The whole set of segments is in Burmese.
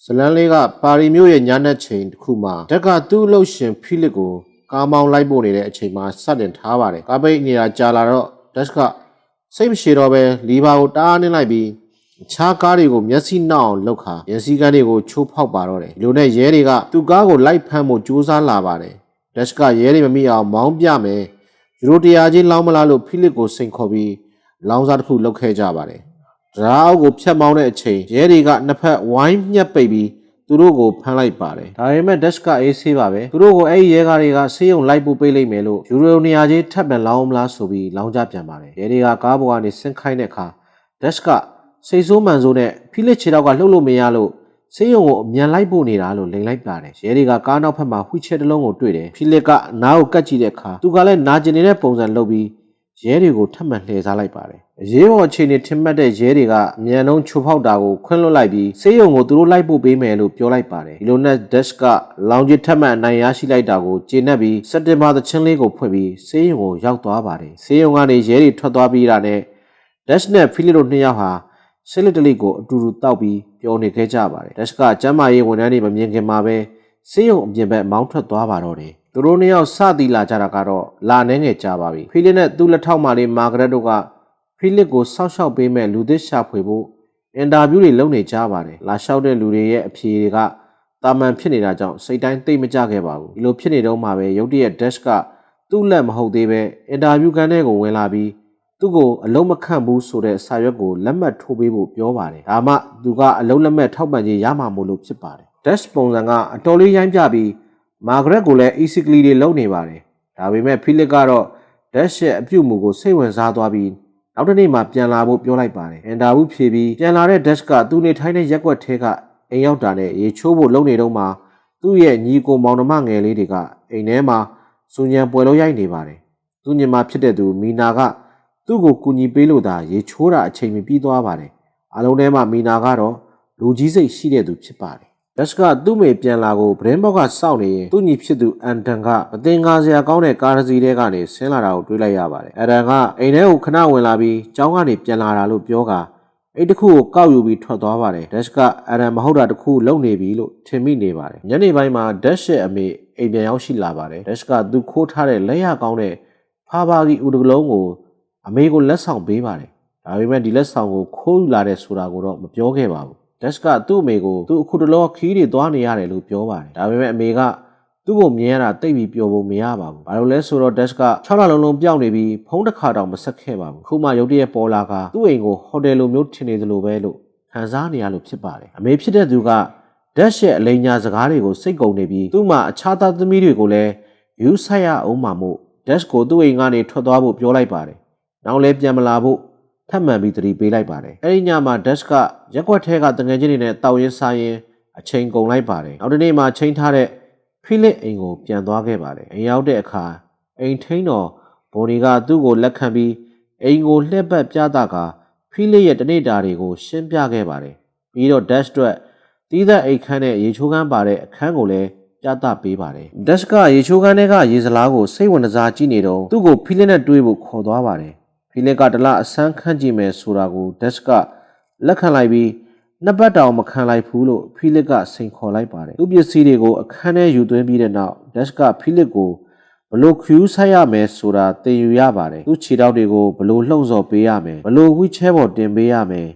ဇလန်းလေးကပါရီမျိုးရဲ့ညနေချိန်တစ်ခုမှာတက်ကသူ့အလုပ်ရှင်ဖိလစ်ကိုကားမောင်းလိုက်ပို့နေတဲ့အချိန်မှာစတင်ထားပါတယ်ကားပိတ်နေတာကြာလာတော့ဒက်ကစိတ်မရှိတော့ပဲလီဘာကိုတားနှင်းလိုက်ပြီးအခြားကားတွေကိုမျက်စိနှောက်အောင်လှုပ်ခါရန်စီကန်းတွေကိုချိုးဖောက်ပါတော့တယ်ဒီလိုနဲ့ရဲတွေကသူ့ကားကိုလိုက်ဖမ်းဖို့ကြိုးစားလာပါတယ်ဒက်ကရဲတွေမမိအောင်မောင်းပြမယ်ယူရို100ချင်းလောင်းမလားလို့ဖိလစ်ကိုစိန်ခေါ်ပြီးလောင်းစားတစ်ခုလုပ်ခဲ့ကြပါတယ်ဒရာအောက်ကိုဖြတ်မောင်းတဲ့အချိန်ရဲတွေကနှစ်ဖက်ဝိုင်းညှက်ပိတ်ပြီးသူတို့ကိုဖမ်းလိုက်ပါတယ်ဒါပေမဲ့ဒက်ကအေးဆေးပါပဲသူတို့ကိုအဲ့ဒီရဲကားတွေကဆေးရုံလိုက်ပို့ပေးလိုက်မယ်လို့ယူရို100ချင်းထပ်ပြန်လောင်းမလားဆိုပြီးလောင်းကြပြန်ပါတယ်ရဲတွေကကားပေါ်ကနေဆင်းခိုင်းတဲ့အခါဒက်ကစိတ်ဆိုးမှန်ဆိုးနဲ့ဖိလစ်ခြေထောက်ကလှုပ်လို့မရလို့ဆေးရုံကိုအမြန်လိုက်ပို့နေတာလို့လိန်လိုက်ပါတယ်ရဲတွေကကားနောက်ဖက်မှာဝှီချက်တစ်လုံးကိုတွေ့တယ်ဖိလစ်ကနားကိုကတ်ကြည့်တဲ့အခါသူကလည်းနာကျင်နေတဲ့ပုံစံလုပ်ပြီးရဲတွေကိုထပ်မံလှည့်စားလိုက်ပါတယ်အရေးပေါ်အခြေအနေထင်မှတ်တဲ့ရဲတွေကအမြန်ဆုံးချိုးဖောက်တာကိုခွင့်လွှတ်လိုက်ပြီးဆေးရုံကိုသူတို့လိုက်ပို့ပေးမယ်လို့ပြောလိုက်ပါတယ်ဒီလိုနဲ့ဒက်ကလောင်ဂျစ်ထပ်မံအနိုင်ရရှိလိုက်တာကိုကျေနပ်ပြီးစက်တင်ဘာသချင်းလေးကိုဖွင့်ပြီးဆေးရုံကိုရောက်သွားပါတယ်ဆေးရုံကနေရဲတွေထွက်သွားပြီးတာနဲ့ဒက်နဲ့ဖိလစ်တို့နှစ်ယောက်ဟာဆီလစ်တလီကိုအတူတူတောက်ပြီးပျော်နေခဲ့ကြပါတယ်ဒက်ကကျမ်းမာရေးဝန်ထမ်းတွေမမြင်ခင်မှာပဲဆေးရုံအပြင်ဘက်မောင်းထွက်သွားပါတော့တယ်သူတို့နှစ်ယောက်စသည်လာကြတာကတော့လာနေငယ်ကြပါပြီဖိလစ်နဲ့သူ့လက်ထောက်မလေးမာဂရက်တို့ကဖိလစ်ကိုစောက်ရှောက်ပေးမဲ့လူသစ်ရှာဖွေဖို့အင်တာဗျူးတွေလုပ်နေကြပါတယ်လာလျှောက်တဲ့လူတွေရဲ့အဖြေတွေကတာမန်ဖြစ်နေတာကြောင့်စိတ်တိုင်းသိမ့်မကြခဲ့ပါဘူးဒီလိုဖြစ်နေတော့မှပဲရုတ်တရက်ဒက်ကသူ့လက်မဟုတ်သေးပဲအင်တာဗျူးခန်းထဲကိုဝင်လာပြီးသူ့ကိုအလုံးမခန့်ဘူးဆိုတဲ့စာရွက်ကိုလက်မှတ်ထိုးပေးဖို့ပြောပါတယ်ဒါမှသူကအလုံးလက်မှတ်ထောက်ပံ့ခြင်းရမှာမို့လို့ဖြစ်ပါတယ်ဒက်ပုံစံကအတော်လေးရိုင်းပြပြီးမာဂရက်ကိုလည်း easily တွေလုံနေပါတယ်ဒါပေမဲ့ဖိလစ်ကတော့ဒက်ရဲ့အပြုတ်မှုကိုစိတ်ဝင်စားသွားပြီးနောက်တစ်နေ့မှပြန်လာဖို့ပြောလိုက်ပါတယ်အင်တာဗျူးဖြေပြီးပြန်လာတဲ့ဒက်ကသူ့နေထိုင်တဲ့ရက်ွက်ထဲကအိမ်ရောက်တာနဲ့ရေချိုးဖို့လုံနေတော့မှသူ့ရဲ့ညီကိုမောင်နှမငယ်လေးတွေကအိမ်ထဲမှာစူညံပွဲလုံးရိုက်နေပါတယ်သူညီမဖြစ်တဲ့သူမီနာကသူ့ကိုကူညီပေးလို့သာရေချိုးတာအချိန်မပြီးသွားပါတယ်အလုံးထဲမှာမီနာကတော့လူကြီးစိတ်ရှိတဲ့သူဖြစ်ပါတယ်ဒက်ကသူ့မိပြန်လာကိုဗရင်ဘောက်ကစောင့်နေရင်သူ့ညီဖြစ်သူအန်တန်ကမတင်ကားစရာကောင်းတဲ့ကားတစ်စီးထဲကနေဆင်းလာတာကိုတွေ့လိုက်ရပါတယ်အန်တန်ကအိမ်ထဲကိုခဏဝင်လာပြီးကျောင်းကနေပြန်လာတာလို့ပြောကအိတ်တစ်ခုကိုကောက်ယူပြီးထွက်သွားပါတယ်ဒက်ကအန်တန်မဟုတ်တာတစ်ခုလုံနေပြီလို့ထင်မိနေပါတယ်ညနေပိုင်းမှာဒက်ရဲ့အမေအိမ်ပြန်ရောက်ရှိလာပါတယ်ဒက်ကသူခိုးထားတဲ့လက်ရကောင်းတဲ့ဖာဘာကြီးဦးတကလုံးကိုအမေကိုလက်ဆောင်ပေးပါတယ်ဒါပေမဲ့ဒီလက်ဆောင်ကိုခိုးယူလာတဲ့ဆိုတာကိုတော့မပြောခဲ့ပါဘူးဒက်ကသူ့အမေကိုသူ့အခုတလောခီးတွေသွားနေရတယ်လို့ပြောပါတယ်ဒါပေမဲ့အမေကသူ့ကိုမြင်ရတာတိတ်ပြီးပျော်ဖို့မရပါဘူးဘာလို့လဲဆိုတော့ဒက်က6လလုံးပျောက်နေပြီးဖုန်းတစ်ခါတောင်မဆက်ခဲ့ပါဘူးခုမှရုတ်တရက်ပေါ်လာကသူ့အိမ်ကိုဟိုတယ်လိုမျိုးထင်နေသလိုပဲလို့ခံစားနေရလို့ဖြစ်ပါတယ်အမေဖြစ်တဲ့သူကဒက်ရဲ့အလိညာစကားတွေကိုစိတ်ကုန်နေပြီးသူ့မှာအခြားသားသမီးတွေကိုလည်းယူဆိုင်ရအောင်မှမို့ဒက်ကိုသူ့အိမ်ကနေထွက်သွားဖို့ပြောလိုက်ပါတယ်နောက်လည်းပြန်မလာဖို့ထပ်မံပြီးသတိပေးလိုက်ပါတယ်အဲ့ဒီညမှာဒက်ကရက်ွက်ထဲကတငယ်ချင်းတွေနဲ့တောက်ရင်းစားရင်းအချိန်ကုန်လိုက်ပါတယ်နောက်တစ်နေ့မှာချိန်ထားတဲ့ဖိလစ်အိမ်ကိုပြန်သွားခဲ့ပါတယ်အိမ်ရောက်တဲ့အခါအိမ်ထိန်းတော်ဘိုနီကသူ့ကိုလက်ခံပြီးအိမ်ကိုလှည့်ပတ်ပြသကာဖိလစ်ရဲ့တနေ့တာတွေကိုရှင်းပြခဲ့ပါတယ်ပြီးတော့ဒက်အတွက်တီးသက်အိတ်ခမ်းနဲ့ရေချိုးခမ်းပါတဲ့အခန်းကိုလည်းပြသပေးပါတယ်ဒက်ကရေချိုးခမ်းထဲကရေစလားကိုစိတ်ဝင်စားကြည့်နေတော့သူ့ကိုဖိလစ်နဲ့တွေးဖို့ခေါ်သွားပါတယ်ဖိလစ်ကတလအဆန်းခန့်ကြည့်မယ်ဆိုတာကိုဒက်ကလက်ခံလိုက်ပြီးနှစ်ပတ်တောင်မခံလိုက်ဘူးလို့ဖိလစ်ကစိန်ခေါ်လိုက်ပါတယ်သူ့ပစ္စည်းတွေကိုအခန်းထဲယူသွင်းပြီးတဲ့နောက်ဒက်ကဖိလစ်ကိုဘလို့ခူးဆိုင်ရမယ်ဆိုတာသင်ယူရပါတယ်သူ့ခြေထောက်တွေကိုဘလို့လှုံ့ဆော်ပေးရမယ်ဘလို့ဝှီချဲပေါ်တင်ပေးရမယ်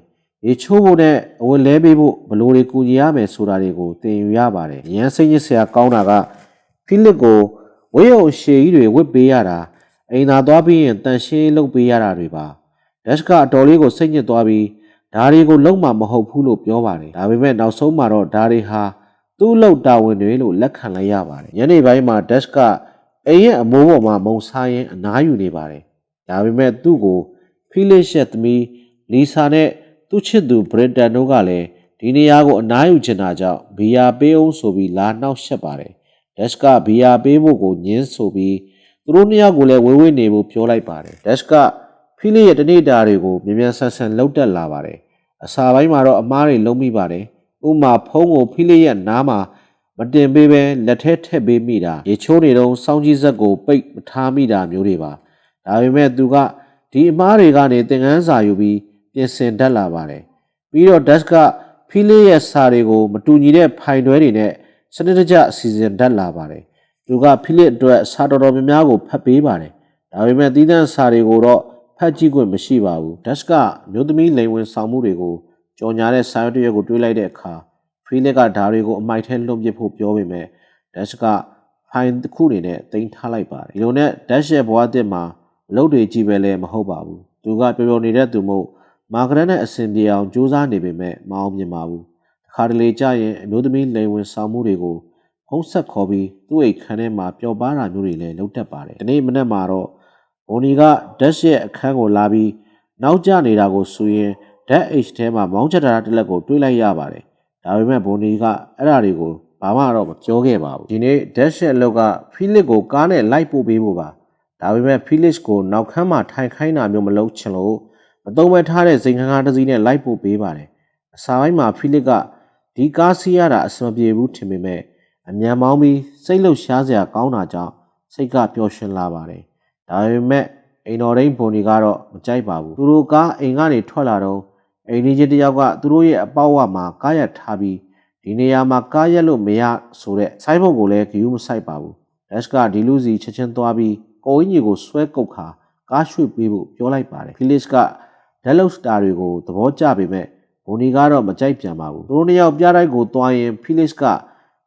ရေချိုးဖို့နဲ့အဝတ်လဲပေးဖို့ဘလို့တွေကူညီရမယ်ဆိုတာတွေကိုသင်ယူရပါတယ်ရန်စိတ်ညစ်စရာကောင်းတာကဖိလစ်ကိုဝေးရုံရှည်ကြီးတွေဝတ်ပေးရတာအိမ်သာသွားပြီးရင်တန်ရှင်းလုပ်ပေးရတာတွေပါဒက်ကအတော်လေးကိုစိတ်ညစ်သွားပြီးဒါတွေကိုလုံးဝမဟုတ်ဘူးလို့ပြောပါတယ်ဒါပေမဲ့နောက်ဆုံးမှာတော့ဒါတွေဟာသူ့လောက်တာဝန်တွေလို့လက်ခံလိုက်ရပါတယ်ညနေပိုင်းမှာဒက်ကအိမ်ရဲ့အမိုးပေါ်မှာမုံစားရင်းအနားယူနေပါတယ်ဒါပေမဲ့သူ့ကိုဖိလစ်ရဲ့သမီးလီဆာနဲ့သူ့ချစ်သူဘရစ်တန်တို့ကလည်းဒီနေရာကိုအနားယူချင်တာကြောင့်ဘီယာပေးအောင်ဆိုပြီးလာနှောက်ရှက်ပါတယ်ဒက်ကဘီယာပေးဖို့ကိုညှင်းဆိုပြီးသူတို့နှစ်ယောက်ကိုလည်းဝေးဝေးနေဖို့ပြောလိုက်ပါတယ်ဒက်ကဖိလစ်ရဲ့တနေ့တာတွေကိုမြန်မြန်ဆန်ဆန်လှုပ်တက်လာပါတယ်အစာပိုင်းမှာတော့အမားတွေလုံးမိပါတယ်ဥမာဖုံးကိုဖိလစ်ရဲ့နားမှာမတင်ပေးပဲလက်ထဲထည့်ပေးမိတာရေချိုးနေတော့စောင်းကြီးဆက်ကိုပိတ်မထားမိတာမျိုးတွေပါဒါပေမဲ့သူကဒီအမားတွေကနေသင်ခန်းစာယူပြီးပြင်ဆင်တတ်လာပါတယ်ပြီးတော့ဒက်က ဖီလစ်ရဲ့စာတွေကိုမတူညီတဲ့ဖိုင်တွဲတွေနဲ့စနစ်တကျအစီအစဉ်တက်လာပါတယ်သူကဖီလစ်အတွက်စာတော်တော်များများကိုဖတ်ပေးပါတယ်ဒါပေမဲ့သီးသန့်စာတွေကိုတော့ဖတ်ကြည့်ခွင့်မရှိပါဘူးဒက်စ်ကမျိုးသမီးလိန်ဝင်ဆောင်မှုတွေကိုကြော်ညာတဲ့စာရွက်တစ်ရွက်ကိုတွေးလိုက်တဲ့အခါဖီလစ်ကဓာတွေကိုအမိုက်ထဲလွှတ်ပစ်ဖို့ပြောပေမဲ့ဒက်စ်ကဖိုင်တစ်ခုအနေနဲ့တင်ထားလိုက်ပါတယ်ဒီလိုနဲ့ဒက်စ်ရဲ့ဘဝအသစ်မှာအလုပ်တွေကြီးပဲလည်းမဟုတ်ပါဘူးသူကပျော်ပျော်နေတဲ့သူမို့မာဂရက်နဲ့အဆင်ပြေအောင်ကြိုးစားနေပေမဲ့မအောင်မြင်ပါဘူးတစ်ခါတလေကြာရင်အမျိုးသမီးလိန်ဝင်ဆောင်မှုတွေကိုဖုံးဆက်ခေါ်ပြီးသူ့အိမ်ခန်းထဲမှာပျော်ပါတာမျိုးတွေလည်းလုပ်တတ်ပါတယ်ဒီနေ့မနေ့မှာတော့ဘိုနီကဒက်စ်ရဲ့အခန်းကိုလာပြီးနောက်ကျနေတာကိုဆိုရင်ဓာတ် H ထဲမှာမောင်းချက်ထားတဲ့လက်ကိုတွေးလိုက်ရပါတယ်ဒါပေမဲ့ဘိုနီကအဲ့ဒါတွေကိုဘာမှတော့မပြောခဲ့ပါဘူးဒီနေ့ဒက်စ်ရဲ့အလုပ်ကဖီလစ်ကိုကားနဲ့လိုက်ပို့ပေးဖို့ပါဒါပေမဲ့ဖီလစ်ကိုနောက်ခန်းမှာထိုင်ခိုင်းတာမျိုးမလုပ်ချင်လို့မတုံးမဲ့ထားတဲ့စိန်ခန်းကားတစ်စီးနဲ့လိုက်ပို့ပေးပါတယ်အစာပိုင်းမှာဖီလစ်ကဒီကားစီးရတာအဆင်မပြေဘူးထင်ပေမဲ့အမြန်မောင်းပြီးစိတ်လှုပ်ရှားစရာကောင်းတာကြောင့်စိတ်ကပျော်ရွှင်လာပါတယ်ဒါပေမဲ့အိမ်တော်ရင်းဘုံတွေကတော့မကြိုက်ပါဘူးသူတို့ကအိမ်ကနေထွက်လာတော့အိမ်ကြီးတယောက်ကသူတို့ရဲ့အပေါက်ဝမှာကားရထားပြီးဒီနေရာမှာကားရက်လို့မရဆိုတဲ့ဆိုင်းဘုတ်ကိုလည်းဂယူးမဆိုင်ပါဘူးဒက်စ်ကဒီလူစီချက်ချင်းသွားပြီးကိုအင်းကြီးကိုဆွဲကုတ်ခါကားရွှေ့ပေးဖို့ပြောလိုက်ပါတယ်ဖီလစ်ကဒက်လောက်စတာတွေကိုသဘောကျပေမဲ့ဘိုနီကတော့မကြိုက်ပြန်ပါဘူးသူတို့နှစ်ယောက်ပြတိုက်ကိုသွားရင်ဖီလစ်က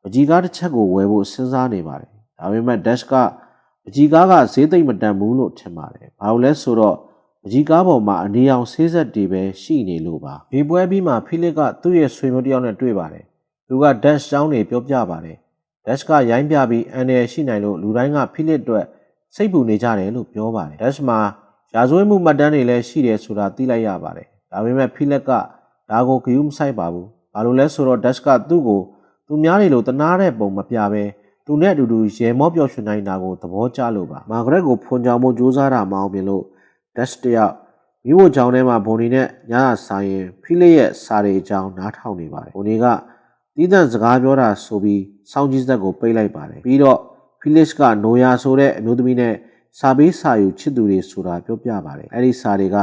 ပကြီးကားတစ်ချက်ကိုဝယ်ဖို့စဉ်းစားနေပါတယ်ဒါပေမဲ့ဒက်စ်ကပကြီးကားကဈေးသိမ့်မတန်ဘူးလို့ထင်ပါတယ်ဘာလို့လဲဆိုတော့ပကြီးကားပေါ်မှာအနေအောင်ဆေးဆက်တွေပဲရှိနေလို့ပါဘေးပွဲပြီးမှဖီလစ်ကသူ့ရဲ့ဆွေမျိုးတစ်ယောက်နဲ့တွေ့ပါတယ်သူကဒက်စ်ကျောင်းနေပြောပြပါတယ်ဒက်စ်ကရိုင်းပြပြီးအန်ရယ်ရှိနိုင်လို့လူတိုင်းကဖီလစ်အတွက်စိတ်ပူနေကြတယ်လို့ပြောပါတယ်ဒက်စ်မှာရာဇဝတ်မှုမှတ်တမ်းတွေလည်းရှိတယ်ဆိုတာသိလိုက်ရပါတယ်ဒါပေမဲ့ဖီလစ်ကဒါကိုဂရုမစိုက်ပါဘူးဘာလို့လဲဆိုတော့ဒက်စ်ကသူ့ကိုသူများတွေလိုတနာတဲ့ပုံမပြဘဲသူနဲ့အတူတူရေမောပျော်ရွှင်နိုင်တာကိုသဘောကျလို့ပါမာဂရက်ကိုဖွန်ကြောင်ဖို့ကြိုးစားတာမအောင်မြင်လို့ဒက်စ်တယောက်မြို့ဝကြောင်ထဲမှာဘုံနေနဲ့ညစာဆိုင်ရင်ဖီလစ်ရဲ့စာတွေအကြောင်းနားထောင်နေပါတယ်ဘုံနေကတီးတန့်စကားပြောတာဆိုပြီးစောင်းကြီးစက်ကိုပိတ်လိုက်ပါတယ်ပြီးတော့ဖီလစ်ကနိုယာဆိုတဲ့အမျိုးသမီးနဲ့စာပေးစာယူချစ်သူတွေဆိုတာပြောပြပါတယ်အဲ့ဒီစာတွေက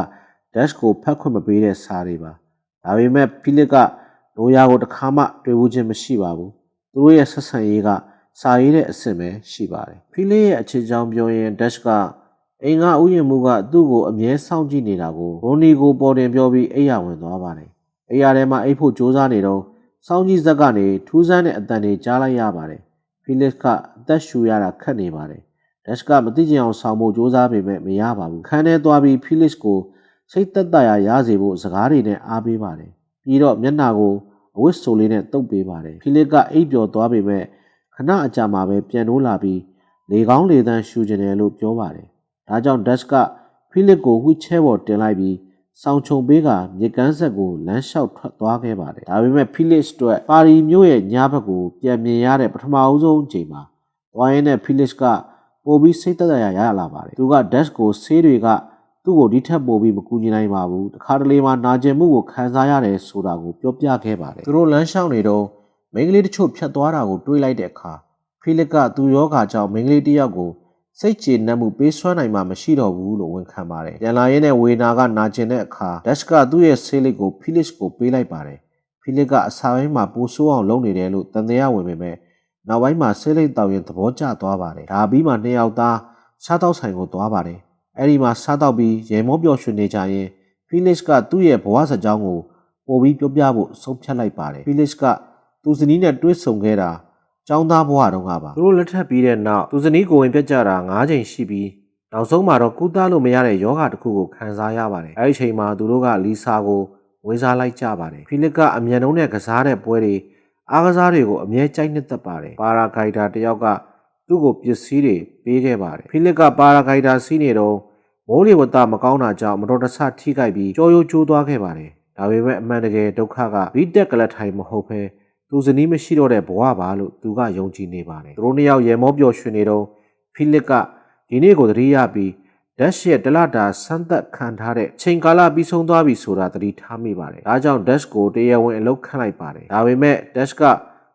ဒက်စ်ကိုဖတ်ခွင့်မပေးတဲ့စာတွေပါဒါပေမဲ့ဖီလစ်ကနိုယာကိုတစ်ခါမှတွေ့ဘူးခြင်းမရှိပါဘူးသူတို့ရဲ့ဆက်ဆံရေးကစာရေးတဲ့အဆင့်ပဲရှိပါတယ်ဖီလစ်ရဲ့အခြေချောင်းပြောရင်ဒက်စ်ကအင်္ဂါဥယျာဉ်မှုကသူ့ကိုအမြဲစောင့်ကြည့်နေတာကိုဘွန်နီကိုပေါ်တင်ပြောပြီးအိယာဝင်သွားပါတယ်အိယာထဲမှာအိပ်ဖို့ကြိုးစားနေတော့စောင်းကြီးဇက်ကနေထူးဆန်းတဲ့အတန်တွေကြားလိုက်ရပါတယ်ဖီလစ်ကအသက်ရှူရတာခက်နေပါတယ်ဒက်စ်ကမသိချင်အောင်ဆောင်ဖို့ကြိုးစားပေမဲ့မရပါဘူးခန်းထဲသွားပြီးဖီလစ်ကိုစိတ်သက်သာရစေဖို့စကားတွေနဲ့အားပေးပါတယ်ပြီးတော့မျက်နှာကိုအဝတ်ဆိုလေးနဲ့တုပ်ပေးပါတယ်ဖီလစ်ကအိပ်ပျော်သွားပေမဲ့ခဏအကြာမှာပဲပြန်နိုးလာပြီးလေကောင်းလေသန့်ရှူကျင်တယ်လို့ပြောပါတယ်ဒါကြောင့်ဒက်စ်ကဖီလစ်ကိုဝှီချဲပေါ်တင်လိုက်ပြီးဆောင်းချုံပေးကမြေကမ်းဆက်ကိုလမ်းလျှောက်ထွက်သွားခဲ့ပါတယ်ဒါပေမဲ့ဖီလစ်အတွက်ပါရီမြို့ရဲ့ညဘက်ကိုပြန်မြင်ရတဲ့ပထမအဦးဆုံးအချိန်မှာသွားရင်းနဲ့ဖီလစ်ကပိုပြီးစိတ်သက်သာရလာပါတယ်သူကဒက်စ်ကိုဆေးတွေကသူ့ကိုဒီထက်ပိုပြီးမကူညီနိုင်ပါဘူးတခါတလေမှနာကျင်မှုကိုခံစားရတယ်ဆိုတာကိုပြောပြခဲ့ပါတယ်သူတို့လမ်းလျှောက်နေတော့မိန်းကလေးတချို့ဖြတ်သွားတာကိုတွေးလိုက်တဲ့အခါဖီလစ်ကသူ့ယောဂါကြောင့်မိန်းကလေးတစ်ယောက်ကိုစိတ်ကျေနပ်မှုပေးစွမ်းနိုင်မှမရှိတော့ဘူးလို့ဝန်ခံပါတယ်။ပြန်လာရင်းနဲ့ဝေနာကနာကျင်တဲ့အခါဒက်စ်ကသူ့ရဲ့ဆေးလိပ်ကိုဖီလစ်ကိုပေးလိုက်ပါတယ်။ဖီလစ်ကအစာပိုင်းမှာပိုဆိုးအောင်လုပ်နေတယ်လို့တန်တရားဝင်ပေမဲ့နောက်ပိုင်းမှာဆေးလိပ်တောက်ရင်သဘောကျသွားပါတယ်။ဒါပြီးမှနှစ်ယောက်သားစားတောက်ဆိုင်ကိုသွားပါတယ်။အဲဒီမှာစားတောက်ပြီးရေမောပျော်ရွှင်နေကြရင်ဖီလစ်ကသူ့ရဲ့ဘဝစကြောင်းကိုပိုပြီးပြောပြဖို့ဆုံးဖြတ်လိုက်ပါတယ်။ဖီလစ်ကသူ့ဇနီးနဲ့တွေ့ဆုံခဲ့တာကျောင်းသားဘဝတုန်းကပါသူတို့လက်ထပ်ပြီးတဲ့နောက်သူဇနီးကိုဝင်ပြတ်ကြတာ9ချိန်ရှိပြီးနောက်ဆုံးမှာတော့ကုသလို့မရတဲ့ယောဂတစ်ခုကိုခံစားရပါတယ်အဲဒီချိန်မှာသူတို့ကလီဆာကိုဝင်စားလိုက်ကြပါတယ်ဖီလစ်ကအမြန်နှုံးနဲ့ကစားတဲ့ပွဲတွေအားကစားတွေကိုအမြဲကြိုက်နှစ်သက်ပါတယ်ပါရာဂိုက်တာတယောက်ကသူ့ကိုပစ္စည်းတွေပေးခဲ့ပါတယ်ဖီလစ်ကပါရာဂိုက်တာစီးနေတော့မိုးလေဝသမကောင်းတာကြောင့်မတော်တဆထိခိုက်ပြီးကြောရိုးကျိုးသွားခဲ့ပါတယ်ဒါပေမဲ့အမှန်တကယ်ဒုက္ခကဗီတက်ကလထိုင်မဟုတ်ဘဲသူဇနီးမရှိတော့တဲ့ဘဝပါလို့သူကယုံကြည်နေပါတယ်သူတို့နှစ်ယောက်ရေမောပျော်ရွှင်နေတော့ဖီလစ်ကဒီနေ့ကိုသတိရပြီးဒက်ရှ်ရဲ့တလတာဆန်းသက်ခံထားတဲ့ချိန်ကာလပြီးဆုံးသွားပြီဆိုတာသတိထားမိပါတယ်ဒါကြောင့်ဒက်ရှ်ကိုတရားဝင်အလုပ်ခန့်လိုက်ပါတယ်ဒါပေမဲ့ဒက်ရှ်က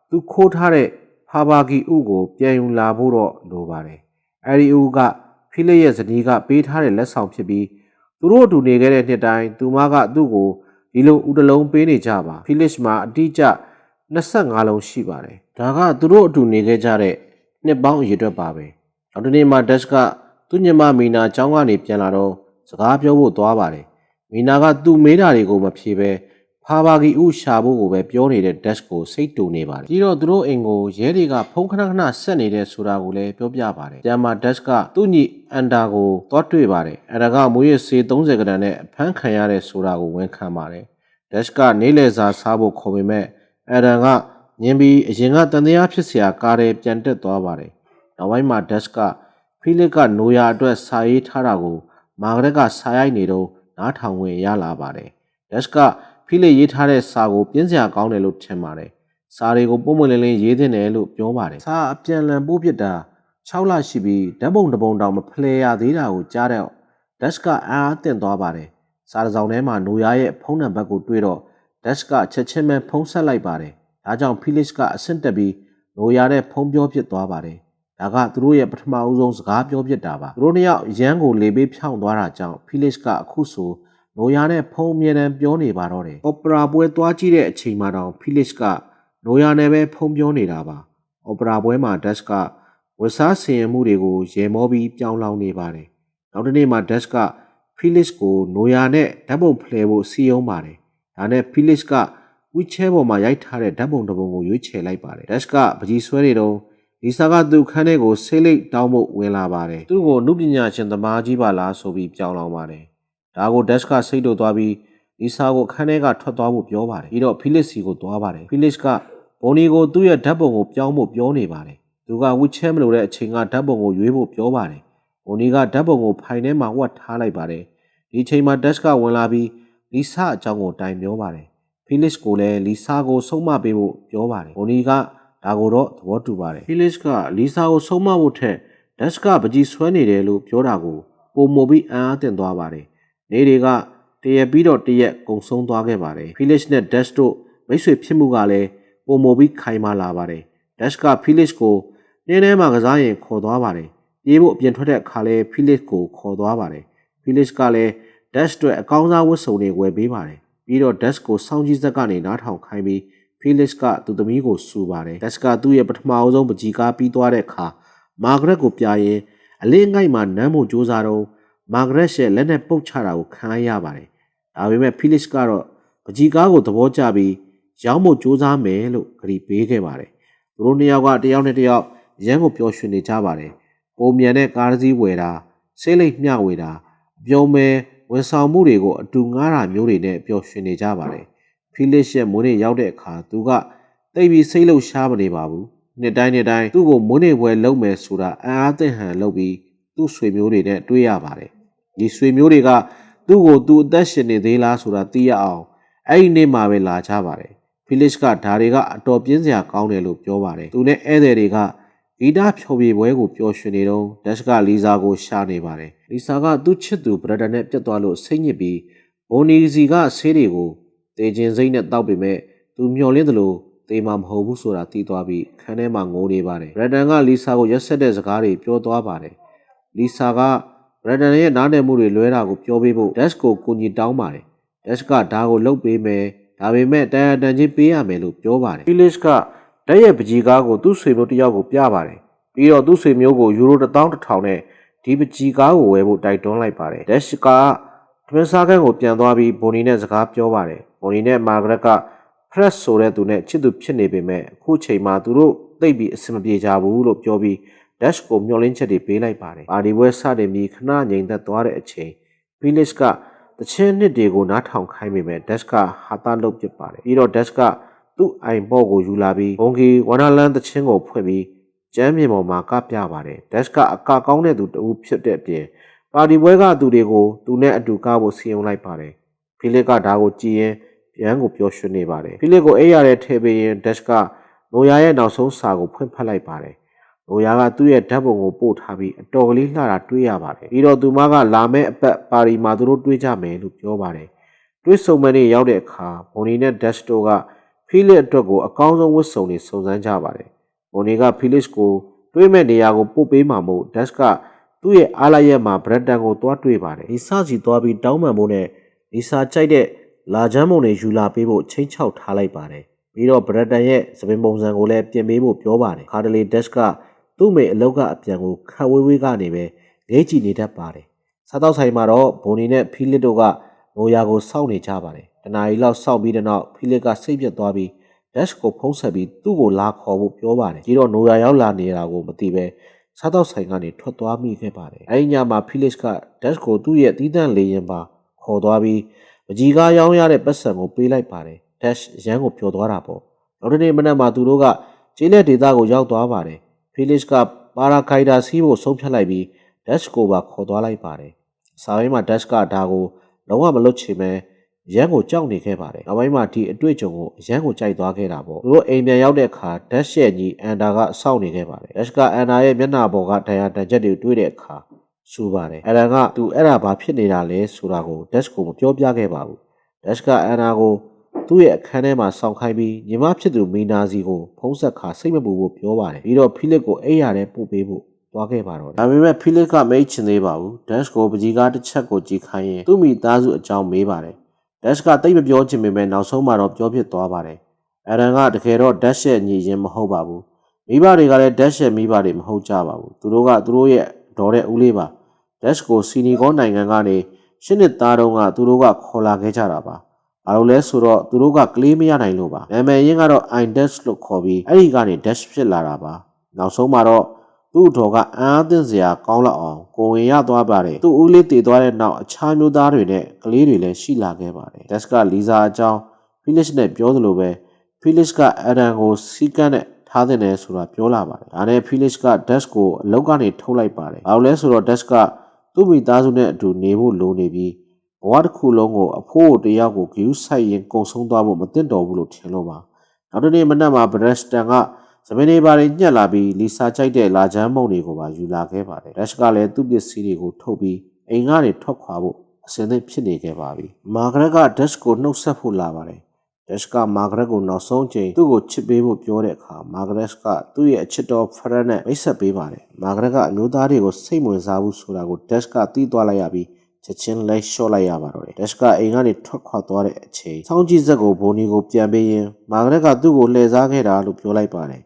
သူခိုးထားတဲ့ဖာဘာဂီဥကိုပြန်ယူလာဖို့တော့လိုပါတယ်အဲဒီဥကဖီလစ်ရဲ့ဇနီးကပေးထားတဲ့လက်ဆောင်ဖြစ်ပြီးသူတို့အတူနေခဲ့တဲ့နှစ်တိုင်းသူမကသူ့ကို ဒီလိုဥတလုံးပေးနေကြပါဖိလစ်မှာအတိအကျ25လုံးရှိပါတယ်ဒါကသူတို့အတူနေခဲ့ကြတဲ့နှစ်ပေါင်းအရေအတွက်ပါပဲနောက်တစ်နေ့မှာဒက်စ်ကသူ့ညီမမီနာကျောင်းကနေပြန်လာတော့စကားပြောဖို့သွားပါတယ်မီနာကသူ့မေးတာတွေကိုမဖြေပဲဖာဘာဂီဥရှာဖို့ကိုပဲပြောနေတဲ့ဒက်စ်ကိုစိတ်တူနေပါတယ်ပြီးတော့သူတို့အိမ်ကိုရဲတွေကဖုန်းခဏခဏဆက်နေတဲ့ဆိုတာကိုလည်းပြောပြပါတယ်ပြန်မှာဒက်စ်ကသူ့ညီအန်တာကိုသွားတွေ့ပါတယ်အန်တာကမွေးရစေ30ကတန်နဲ့အဖမ်းခံရတဲ့ဆိုတာကိုဝန်ခံပါတယ်ဒက်စ်ကနေလေစာစားဖို့ခေါ်ပေမဲ့အန်တာကညင်ပြီးအရင်ကတန်တရားဖြစ်เสียကားတယ်ပြန်တက်သွားပါတယ်နောက်ပိုင်းမှာဒက်စ်ကဖိလစ်ကနိုယာအတွက်စာရေးထားတာကိုမာဂရက်ကစာရိုက်နေတော့နားထောင်ဝင်ရလာပါတယ်ဒက်စ်ကဖိလစ်ရေးထားတဲ့စာကိုပြင်းစရာကောင်းတယ်လို့ထင်ပါတယ်စာတွေကိုပုံမှန်လင်းလင်းရေးသင့်တယ်လို့ပြောပါတယ်စာအပြန်လန်ပို့ပြတာ6လရှိပြီးဓာတ်ပုံတစ်ပုံတောင်မဖလှယ်ရသေးတာကိုကြားတော့ဒက်စ်ကအားအသင့်သွားပါတယ်စာတစ်စောင်ထဲမှာနိုယာရဲ့ဖုန်းနံပါတ်ကိုတွေ့တော့ဒက်စ်ကချက်ချင်းပဲဖုန်းဆက်လိုက်ပါတယ်ဒါကြောင့်ဖိလစ်ကအဆင့်တက်ပြီးနိုယာနဲ့ဖုန်းပြောဖြစ်သွားပါတယ်ဒါကသူတို့ရဲ့ပထမအဆုံးစကားပြောဖြစ်တာပါသူတို့နှစ်ယောက်ရန်ကိုလေပေးဖြောင်းသွားတာကြောင့်ဖိလစ်ကအခုဆိုနိုယာနဲ့ဖုန်းအမြဲတမ်းပြောနေပါတော့တယ်။အော်ပရာပွဲသွားကြည့်တဲ့အချိန်မှာတောင်ဖိလစ်ကနိုယာနဲ့ပဲဖုန်းပြောနေတာပါ။အော်ပရာပွဲမှာဒက်စ်ကဝက်စားစီရင်မှုတွေကိုရေမောပြီးပြောင်းလောင်နေပါတယ်။နောက်တစ်နေ့မှာဒက်စ်ကဖိလစ်ကိုနိုယာနဲ့ဓာတ်ပုံဖလှယ်ဖို့စီယုံပါတယ်။ဒါနဲ့ဖိလစ်ကဝီချဲပေါ်မှာရိုက်ထားတဲ့ဓာတ်ပုံတစ်ပုံကိုရွေးချယ်လိုက်ပါတယ်။ဒက်စ်ကပကြီးဆွဲနေတော့လီဆာကသူ့ခန်းထဲကိုဆေးလိပ်တောင်းဖို့ဝင်လာပါတယ်။သူ့ကိုနုပညာရှင်သမားကြီးပါလားဆိုပြီးပြောင်းလောင်ပါတယ်။ဒါကိုဒက်စ်ကစိတ်တို့သွားပြီးလီဆာကိုခန်းထဲကထွက်သွားဖို့ပြောပါတယ်ပြီးတော့ဖိလစ်စီကိုသွားပါတယ်ဖိလစ်ကဘိုနီကိုသူ့ရဲ့ဓာတ်ပုံကိုပြောင်းဖို့ပြောနေပါတယ်သူကဝစ်ချဲမလို့တဲ့အချိန်ကဓာတ်ပုံကိုရွေးဖို့ပြောပါတယ်ဘိုနီကဓာတ်ပုံကိုဖိုင်ထဲမှာဝတ်ထားလိုက်ပါတယ်ဒီအချိန်မှာဒက်စ်ကဝင်လာပြီးလီဆာအကြောင်းကိုတိုင်ပြောပါတယ်ဖိလစ်ကိုလည်းလီဆာကိုဆုံးမပေးဖို့ပြောပါတယ်ဘိုနီကဒါကိုတော့သဘောတူပါတယ်ဖိလစ်ကလီဆာကိုဆုံးမဖို့ထက်ဒက်စ်ကပကြီးဆွဲနေတယ်လို့ပြောတာကိုပုံမပြီးအံ့အားသင့်သွားပါတယ်နေတွေကတရက်ပြီးတော့တရက်ကုံဆုံးသွားခဲ့ပါတယ်ဖိလစ်နဲ့ဒက်စ်တို့မိတ်ဆွေဖြစ်မှုကလည်းပုံမပြီးခိုင်မာလာပါတယ်ဒက်စ်ကဖိလစ်ကိုနင်းထဲမှာကစားရင်ခေါ်သွားပါတယ်ပြေးဖို့အပြင်ထွက်တဲ့အခါလဲဖိလစ်ကိုခေါ်သွားပါတယ်ဖိလစ်ကလည်းဒက်စ်တို့အကောင်းစားဝတ်စုံတွေဝယ်ပေးပါတယ်ပြီးတော့ဒက်စ်ကိုစောင်းကြီးဆက်ကနေနားထောင်ခိုင်းပြီးဖိလစ်ကသူ့သမီးကိုစူပါတယ်ဒက်စ်ကသူ့ရဲ့ပထမအဆုံးပကြီးကားပြီးသွားတဲ့အခါမာဂရက်ကိုပြရင်အလင်းငိုက်မှာနမ်းဖို့ကြိုးစားတော့မာဂရက်ရဲ့လက်နဲ့ပုတ်ချတာကိုခံလိုက်ရပါတယ်ဒါပေမဲ့ဖိလစ်ကတော့ပကြီးကားကိုသဘောကျပြီးရောင်းဖို့ကြိုးစားမယ်လို့ဂရီပေးခဲ့ပါတယ်သူတို့နှစ်ယောက်ကတယောက်နဲ့တယောက်ရန်ကိုပျော်ရွှင်နေကြပါတယ်ပုံမြန်တဲ့ကားတစ်စီးဝယ်တာဆေးလိပ်မျှဝေတာအပြုံးမဲဝန်ဆောင်မှုတွေကိုအတူငားတာမျိုးတွေနဲ့ပျော်ရွှင်နေကြပါတယ်ဖိလစ်ရဲ့မွေးနေ့ရောက်တဲ့အခါသူကတိတ်ပြီးစိတ်လှုပ်ရှားမနေပါဘူးနှစ်တိုင်းသူ့ကိုမွေးနေ့ပွဲလုပ်မယ်ဆိုတာအံ့အားသင့်ဟန်လုပ်ပြီးသူ့ဆွေမျိုးတွေနဲ့တွေ့ရပါတယ်ဒီဆွေမျိုးတွေကသူ့ကိုသူအသက်ရှင်နေသေးလားဆိုတာသိရအောင်အဲ့ဒီနေ့မှာပဲလာကြပါတယ်ဖိလစ်ကဒါတွေကအတော်ပြင်းစရာကောင်းတယ်လို့ပြောပါတယ်သူနဲ့ဧည့်သည်တွေကဂီတဖျော်ဖြေပွဲကိုပျော်ရွှင်နေတော့ဒက်စ်ကလီဆာကိုရှာနေပါတယ်လီဆာကသူ့ချစ်သူဘရဒန်နဲ့ပြတ်သွားလို့စိတ်ညစ်ပြီးဘိုနီစီကဆေးတွေကိုတေခြင်းစိတ်နဲ့တောက်ပေမဲ့သူမျောလင်းသလိုတေးမှမဟုတ်ဘူးဆိုတာသိသွားပြီးခန်းထဲမှာငိုနေပါတယ်ဘရဒန်ကလီဆာကိုရက်ဆက်တဲ့စကားတွေပြောသွားပါတယ်လီဆာကဘရဒန်ရဲ့နားနယ်မှုတွေလွဲတာကိုပြောပေးဖို့ဒက်စ်ကိုကူညီတောင်းပါတယ်ဒက်စ်ကဒါကိုလုပ်ပေးမယ်ဒါပေမဲ့တန်တန်ချင်းပေးရမယ်လို့ပြောပါတယ်ဖိလစ်ကဓာတ်ရဲ့ပကြီးကားကိုသူ့ဆွေမျိုးတစ်ယောက်ကိုပြပါတယ်ပြီးတော့သူ့ဆွေမျိုးကိုယူရို1,000နဲ့ဒီပကြီးကားကိုဝယ်ဖို့တိုက်တွန်းလိုက်ပါတယ်ဒက်စ်ကထမင်းစားခန်းကိုပြန်သွားပြီးဘိုနီနဲ့စကားပြောပါတယ်ဘိုနီနဲ့မာဂရက်ကဖရက်ဆိုတဲ့သူနဲ့ချစ်သူဖြစ်နေပေမဲ့အခုချိန်မှာသူတို့သိပ်ပြီးအဆင်မပြေကြဘူးလို့ပြောပြီးဒက်စ်ကိုမျှော်လင့်ချက်တွေပေးလိုက်ပါတယ်ပါတီပွဲစတင်ပြီးခဏငြိမ်သက်သွားတဲ့အချိန်ဖိလစ်ကတချင်းနှစ်တွေကိုနားထောင်ခိုင်းပေမဲ့ဒက်စ်ကဟာတာလုပ်ပစ်ပါတယ်ပြီးတော့ဒက်စ်ကသူ့အိမ်ဘော့ကိုယူလာပြီးဘုံကီဝါနာလန်တချင်းကိုဖွင့်ပြီးကျမ်းမြေပေါ်မှာကပြပါတယ်ဒက်စ်ကအကကောင်းတဲ့သူတဦးဖြစ်တဲ့အပြင်ပါတီပွဲကသူတွေကိုသူနဲ့အတူကားဖို့စီရင်လိုက်ပါတယ်ဖိလစ်ကဒါကိုကြည်ရင်ပြန်ကိုပျော်ရွှင်နေပါတယ်ဖိလစ်ကိုအိပ်ရတဲ့ထဲပေးရင်ဒက်စ်ကနိုယာရဲ့နောက်ဆုံးစာကိုဖွင့်ဖတ်လိုက်ပါတယ်နိုယာကသူ့ရဲ့ဓာတ်ပုံကိုပို့ထားပြီးအတော်ကလေးလှတာတွေ့ရပါတယ်ပြီးတော့သူမကလာမဲ့အပတ်ပါရီမှာသူတို့တွေ့ကြမယ်လို့ပြောပါတယ်တွေ့ဆုံမဲ့နေ့ရောက်တဲ့အခါဘိုနီနဲ့ဒက်စ်တိုကဖိလစ်အတွက်ကိုအကောင်းဆုံးဝတ်စုံတွေစုံစမ်းကြပါတယ်ဘိုနီကဖိလစ်ကိုတွေ့မဲ့နေရာကိုပို့ပေးမှာမို့ဒက်စ်ကသူ့ရဲ့အားလိုက်ရက်မှာဘရက်တန်ကိုသွားတွေ့ပါတယ်လီဆာစီသွားပြီးတောင်းပန်ဖို့နဲ့လီဆာကြိုက်တဲ့ လာချမ်းမုံတွေယူလာပေးဖို့ချိန်ချောက်ထားလိုက်ပါတယ်ပြီးတော့ဗရတန်ရဲ့သပင်ပုံစံကိုလည်းပြင်ပေးဖို့ပြောပါတယ်ခါတလေဒက်ကသူ့မိအလောက်ကအပြန်ကိုခတ်ဝေးဝေးကနေပဲငဲကြည့်နေတတ်ပါတယ်စားတောက်ဆိုင်မှာတော့ဘိုနီနဲ့ဖီလစ်တို့ကနိုယာကိုစောင့်နေကြပါတယ်တနားရီလောက်စောင့်ပြီးတဲ့နောက်ဖီလစ်ကစိတ်ပြတ်သွားပြီးဒက်ကိုဖုံးဆက်ပြီးသူ့ကိုလာခေါ်ဖို့ပြောပါတယ်ပြီးတော့နိုယာရောက်လာနေတာကိုမသိပဲစားတောက်ဆိုင်ကနေထွက်သွားမိခဲ့ပါတယ်အဲဒီညမှာဖီလစ်ကဒက်ကိုသူ့ရဲ့တီးတန့်လေရင်ပါခေါ်သွားပြီးမကြီးကားရောင်းရတဲ့ပတ်စံကိုပေးလိုက်ပါတယ်ဒက်ရန်ကိုပျော်သွားတာပေါ့နောက်တစ်နေ့မနက်မှာသူတို့ကကျေးလက်ဒေသကိုရောက်သွားပါတယ်ဖီလစ်ကပါရာခိုင်ဒါစီးဖို့ဆုံးဖြတ်လိုက်ပြီးဒက်ကိုပါခေါ်သွားလိုက်ပါတယ်စာပိုင်းမှာဒက်ကဒါကိုလုံးဝမလွတ်ချင်ပဲရန်ကိုကြောက်နေခဲ့ပါတယ်နောက်ပိုင်းမှာဒီအတွေ့အကြုံကိုရန်ကိုကြိုက်သွားခဲ့တာပေါ့သူတို့အိမ်ပြန်ရောက်တဲ့အခါဒက်ရဲ့ညီအန်ဒါကစောင့်နေခဲ့ပါတယ်ဒက်ကအန်ဒါရဲ့မျက်နှာပေါ်ကဒဏ်ရာတန်ချက်တွေတွေ့တဲ့အခါစူပါတယ်အန်ဒါကသူအဲ့ဒါဘာဖြစ်နေတာလဲဆိုတာကိုဒက်ကိုမပြောပြခဲ့ပါဘူးဒက်ကအန်ဒါကိုသူ့ရဲ့အခန်းထဲမှာစောင့်ခိုင်းပြီးညီမဖြစ်သူမီနာစီကိုဖုံးဆက်ခါစိတ်မပူဖို့ပြောပါတယ်ပြီးတော့ဖီလစ်ကိုအိပ်ရတဲ့ပို့ပေးဖို့သွားခဲ့ပါတော့ဒါပေမဲ့ဖီလစ်ကမိတ်ချင်သေးပါဘူးဒက်ကိုပကြီးကားတစ်ချက်ကိုကြည့်ခိုင်းရင်သူ့မိသားစုအကြောင်းမေးပါတယ်ဒက်ကတိတ်မပြောချင်ပေမဲ့နောက်ဆုံးမှာတော့ပြောဖြစ်သွားပါတယ်အရန်ကတကယ်တော့ဒက်ရဲ့ညီရင်မဟုတ်ပါဘူးမိဘတွေကလည်းဒက်ရဲ့မိဘတွေမဟုတ်ကြပါဘူးသူတို့ကသူတို့ရဲ့ဒေါ်တဲ့ဦးလေးပါဒက်ကိုစီနီကောနိုင်ငံကနေရှစ်နှစ်သားတုန်းကသူတို့ကခေါ်လာခဲ့ကြတာပါဘာလို့လဲဆိုတော့သူတို့ကကလေးမရနိုင်လို့ပါနာမည်ရင်းကတော့ IDEX လို့ခေါ်ပြီးအဲ့ဒီကနေ dash ဖြစ်လာတာပါနောက်ဆုံးမှာတော့သူ့တော်ကအားသင့်စရာကောင်းလောက်အောင်ကိုဝင်ရသွားပါတယ်သူ့ဦးလေးတည်သွားတဲ့နောက်အခြားမျိုးသားတွေနဲ့ကလေးတွေလည်းရှိလာခဲ့ပါတယ်ဒက်ကလီဇာအကြောင်းဖီလစ်နဲ့ပြောသလိုပဲဖီလစ်ကအရန်ကိုစီကန်းနဲ့ထားတဲ့နယ်ဆိုတာပြောလာပါတယ်ဒါနဲ့ဖီလစ်ကဒက်ကိုအလောက်ကနေထုတ်လိုက်ပါတယ်ဘာလို့လဲဆိုတော့ဒက်ကသူ့မိသားစုနဲ့အတူနေဖို့လိုနေပြီးဘဝတစ်ခုလုံးကိုအဖိုးတယောက်ကိုဂယူးဆိုင်ရင်ကုံဆုံးသွားဖို့မသင့်တော်ဘူးလို့ထင်လို့ပါနောက်တစ်နေ့မနက်မှာဘရက်စတန်ကသမင်းတွေပါညှက်လာပြီးလီဆာကြိုက်တဲ့လာချမ်းမုံတွေကိုပါယူလာခဲ့ပါတယ်ဒက်ကလည်းသူ့ပစ္စည်းတွေကိုထုတ်ပြီးအိမ်ကနေထွက်ခွာဖို့အစင်းသင့်ဖြစ်နေခဲ့ပါပြီမာဂရက်ကဒက်ကိုနှုတ်ဆက်ဖို့လာပါတယ်ဒက်ကမာဂရက်ကိုနောက်ဆုံးချိန်သူ့ကိုချစ်ပေးဖို့ပြောတဲ့အခါမာဂရက်ကသူ့ရဲ့အချစ်တော်ဖရက်နဲ့မိတ်ဆက်ပေးပါတယ်မာဂရက်ကအမျိုးသားတွေကိုစိတ်ဝင်စားဘူးဆိုတာကိုဒက်ကသိသွားလိုက်ရပြီးချက်ချင်းလိုက်လျှော့လိုက်ရပါတော့တယ်ဒက်ကအိမ်ကနေထွက်ခွာသွားတဲ့အချိန်စောင်းကြည့်ဆက်ကိုဘိုနီကိုပြန်ပေးရင်မာဂရက်ကသူ့ကိုလှည့်စားခဲ့တာလို့ပြောလိုက်ပါတယ်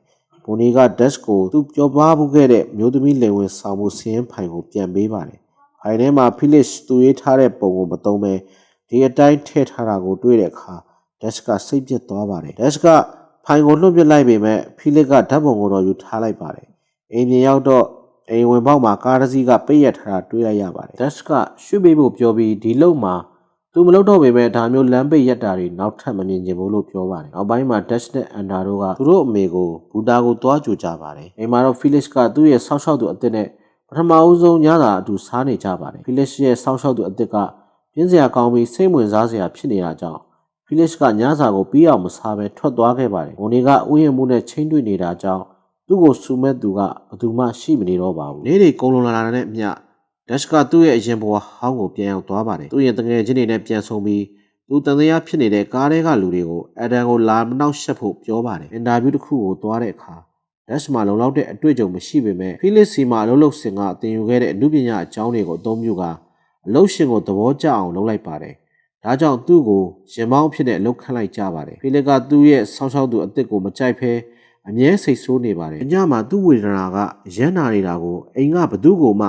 ဘိုနီကဒက်ကိုသူပြောပါဘူးခဲ့တဲ့မျိုးသမီးလင်ဝင်ဆောင်မှုစင်းဖိုင်ကိုပြန်ပေးပါတယ်ဖိုင်ထဲမှာဖီလစ်သူရေးထားတဲ့ပုံကိုမသုံးပဲဒီအတိုင်းထည့်ထားတာကိုတွေ့တဲ့အခါဒက်ကစိတ်ပြတ်သွားပါတယ်ဒက်ကဖိုင်ကိုလွှတ်ပစ်လိုက်ပေမဲ့ဖီလစ်ကဓာတ်ပုံကိုတော့ယူထားလိုက်ပါတယ်အိမ်ပြင်ရောက်တော့အိမ်ဝင်ပေါက်မှာကားတစ်စီးကပိတ်ရထားတာတွေ့လိုက်ရပါတယ်ဒက်ကရွှေ့ပေးဖို့ပြောပြီးဒီလုံမှာသူမလုပ်တော့ပေမဲ့ဒါမျိုးလမ်းပိတ်ရက်တာတွေနောက်ထပ်မမြင်ချင်ဘူးလို့ပြောပါတယ်နောက်ပိုင်းမှာဒက်နဲ့အန်ဒါတို့ကသူတို့အမေကိုဘူတာကိုတွားကြိုကြပါတယ်အိမ်မှာတော့ဖီလစ်ကသူ့ရဲ့ဆောက်ရှောက်သူအစ်စ်နဲ့ပထမအဦးဆုံးညသာအတူစားနေကြပါတယ်ဖီလစ်ရဲ့ဆောက်ရှောက်သူအစ်စ်ကပြင်းစရာကောင်းပြီးစိတ်ဝင်စားစရာဖြစ်နေတာကြောင့်ဖီလစ်ကညစာကိုပြီးအောင်မစားဘဲထွက်သွားခဲ့ပါတယ်။ဘုံတွေကဥယျာဉ်မှုနဲ့ချင်းတွေ့နေတာကြောင့်သူ့ကိုစူမဲ့သူကဘယ်သူမှရှိမနေတော့ပါဘူး။နေ့တွေကုန်းလွန်လာတဲ့မျှဒက်ကသူ့ရဲ့အရင်ဘဝဟောင်းကိုပြန်ရောက်သွားပါတယ်။သူ့ရဲ့တငယ်ချင်းတွေနဲ့ပြန်ဆုံပြီးသူတန်တရားဖြစ်နေတဲ့ကားထဲကလူတွေကိုအဒန်ကိုလာမနှောက်ယှက်ဖို့ပြောပါတယ်။အင်တာဗျူးတစ်ခုကိုသွားတဲ့အခါဒက်မှာလုံလောက်တဲ့အတွေ့အကြုံမရှိပေမဲ့ဖီလစ်စီမှာအလုပ်လုပ်စင်ကအသင်ယူခဲ့တဲ့အမှုပညာအကြောင်းတွေကိုအသုံးပြုကအလုပ်ရှင်ကိုသဘောကျအောင်လုပ်လိုက်ပါတယ်။ဒါကြောင့်သူ့ကိုရင်မောင်းဖြစ်တဲ့အလုပ်ခန့်လိုက်ကြပါတယ်။ဖီလစ်ကသူ့ရဲ့ဆောင်းရှောက်သူအစ်စ်ကိုမကြိုက်ဖဲအမြဲစိတ်ဆိုးနေပါတယ်။ညမှာသူ့ဝေဒနာကရမ်းနာနေတာကိုအိမ်ကဘသူ့ကိုမှ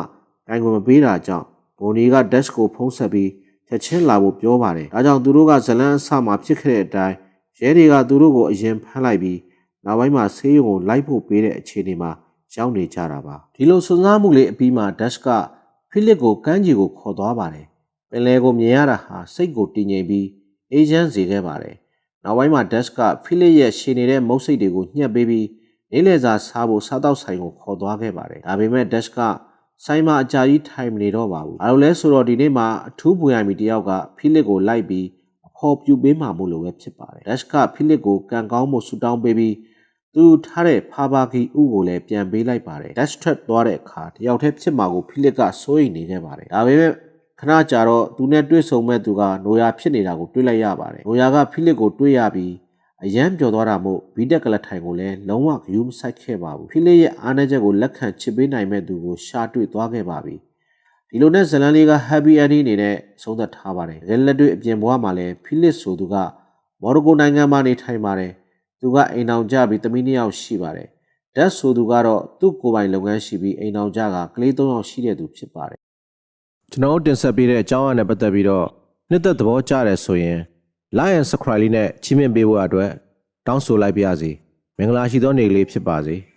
တိုင်ကိုမပေးတာကြောင့်ဘိုနီကဒက်ကိုဖုံးဆက်ပြီးချက်ချင်းလာဖို့ပြောပါတယ်။ဒါကြောင့်သူတို့ကဇလန်းအဆမှာဖြစ်ခဲ့တဲ့အတိုင်းရဲတွေကသူတို့ကိုအရင်ဖမ်းလိုက်ပြီးနောက်ပိုင်းမှာဆေးရုံကိုလိုက်ဖို့ပေးတဲ့အခြေအနေမှာရောက်နေကြတာပါ။ဒီလိုစွန့်စားမှုလေးအပြီးမှာဒက်ကဖီလစ်ကိုကမ်းခြေကိုခေါ်သွားပါတယ်။ပင်လယ်ကိုမြင်ရတာဟာစိတ်ကိုတည်ငြိမ်ပြီးအေးချမ်းစေခဲ့ပါတယ်။နောက်ပိုင်းမှာဒက်ကဖီလစ်ရဲ့ရှင်နေတဲ့မုတ်စိတ်တွေကိုညှက်ပေးပြီးနေလေစာစားဖို့စားတော့ဆိုင်ကိုခေါ်သွားခဲ့ပါတယ်။ဒါပေမဲ့ဒက်ကဆိုင်မှာအကြာကြီးထိုင်မနေတော့ပါဘူး။အဲလိုလဲဆိုတော့ဒီနေ့မှာအထူးပွေရမီတယောက်ကဖီလစ်ကိုလိုက်ပြီးအဖော်ပြူပေးမှာမို့လို့ပဲဖြစ်ပါတယ်။ဒက်ကဖီလစ်ကိုကံကောင်းမှုဆူတောင်းပေးပြီးသူထားတဲ့ဖာဘာဂီဥကိုလည်းပြန်ပေးလိုက်ပါတယ်။ဒက်ထရက်သွားတဲ့အခါတယောက်တည်းဖြစ်မှာကိုဖီလစ်ကစိုးရိမ်နေခဲ့ပါတယ်။ဒါပေမဲ့ခဏကြာတော့သူနဲ့တွေ့ဆုံမဲ့သူကနိုယာဖြစ်နေတာကိုတွေ့လိုက်ရပါတယ်။နိုယာကဖီလစ်ကိုတွေ့ရပြီးအယမ်းပျော်သွားတာမို့ဗီတက်ကလထိုင်ကိုလည်းလုံးဝဂရုမစိုက်ခဲ့ပါဘူး။ဖီလစ်ရဲ့အားနည်းချက်ကိုလက်ခံချစ်ပေးနိုင်မဲ့သူကိုရှာတွေ့သွားခဲ့ပါပြီ ဒီလိုနဲ့ဇလန်လေးက happy ending အနေနဲ့ဆုံးသက်ထားပါတယ်။လက်တွေ့အပြင်ဘဝမှာလည်းဖိလစ်ဆိုသူကမော်ရိုကိုနိုင်ငံမှာနေထိုင်ပါတယ်။သူကအိမ်အောင်ကြပြီးသမီး2ယောက်ရှိပါတယ်။ဓာတ်ဆိုသူကတော့သူ့ကိုယ်ပိုင်လုပ်ငန်းရှိပြီးအိမ်အောင်ကြကကလေး3ယောက်ရှိတဲ့သူဖြစ်ပါတယ်။ကျွန်တော်တင်ဆက်ပေးတဲ့အကြောင်းအရာနဲ့ပတ်သက်ပြီးတော့နှစ်သက်သဘောကျတယ်ဆိုရင် like and subscribe လေးနဲ့ချီးမြှင့်ပေးဖို့အတွက်တောင်းဆိုလိုက်ပါရစေ။မင်္ဂလာရှိသောနေ့ကလေးဖြစ်ပါစေ။